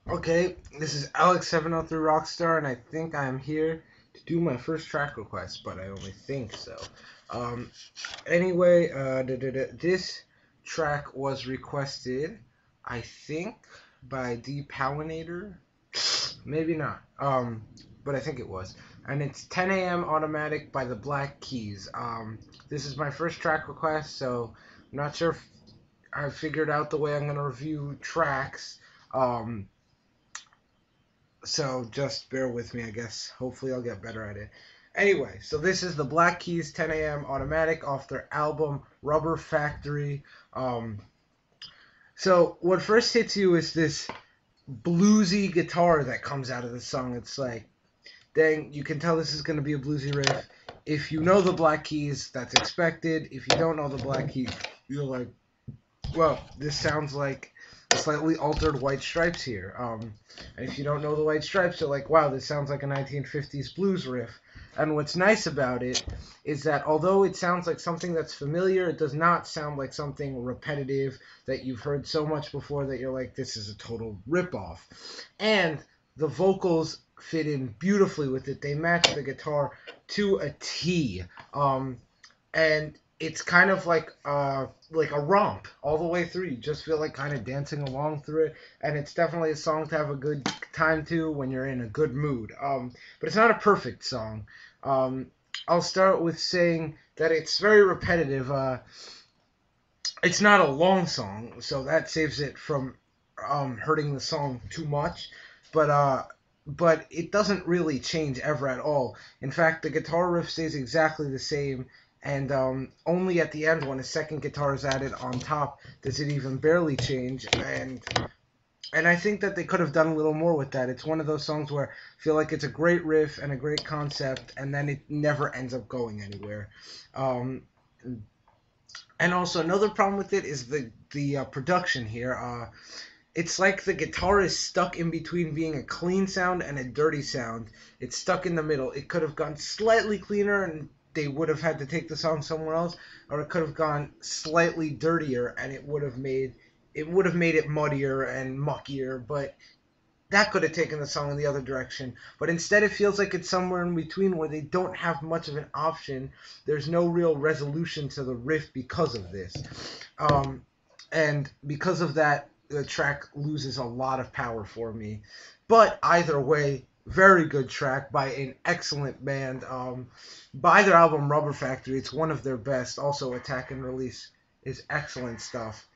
Okay, this is Alex703 Rockstar, and I think I'm here to do my first track request, but I only think so. Um, anyway, this track was requested, I think, by D Powinator. Maybe not. But I think it was. And it's 10 a.m. Automatic by the Black Keys. This is my first track request, so I'm not sure if I figured out the way I'm going to review tracks. Um, so just bear with me, I guess. Hopefully I'll get better at it. Anyway, so this is the Black Keys 10 a.m. Automatic off their album Rubber Factory. Um, so what first hits you is this bluesy guitar that comes out of the song. It's like, dang, you can tell this is going to be a bluesy riff. If you know the Black Keys, that's expected. If you don't know the Black Keys, you're like, well, this sounds like slightly altered White Stripes here. And if you don't know the White Stripes, you're like, wow, this sounds like a 1950s blues riff. And what's nice about it is that although it sounds like something that's familiar, it does not sound like something repetitive that you've heard so much before that you're like, this is a total ripoff. And the vocals fit in beautifully with it. They match the guitar to a T. And it's kind of like a romp all the way through. You just feel like kind of dancing along through it, and it's definitely a song to have a good time to when you're in a good mood. But it's not a perfect song. I'll start with saying that it's very repetitive. It's not a long song, so that saves it from hurting the song too much. But it doesn't really change ever at all. In fact, the guitar riff stays exactly the same, and only at the end when a second guitar is added on top does it even barely change. And I think that they could have done a little more with that. It's one of those songs where I feel like it's a great riff and a great concept, and then it never ends up going anywhere. Um, and also another problem with it is the production here. It's like the guitar is stuck in between being a clean sound and a dirty sound. It's stuck in the middle. It could have gone slightly cleaner and they would have had to take the song somewhere else, or it could have gone slightly dirtier and it would have made it muddier and muckier, but that could have taken the song in the other direction. But instead it feels like it's somewhere in between where they don't have much of an option. There's no real resolution to the riff because of this. And because of that, the track loses a lot of power for me. But either way, very good track by an excellent band. By their album Rubber Factory, it's one of their best. Also, Attack and Release is excellent stuff.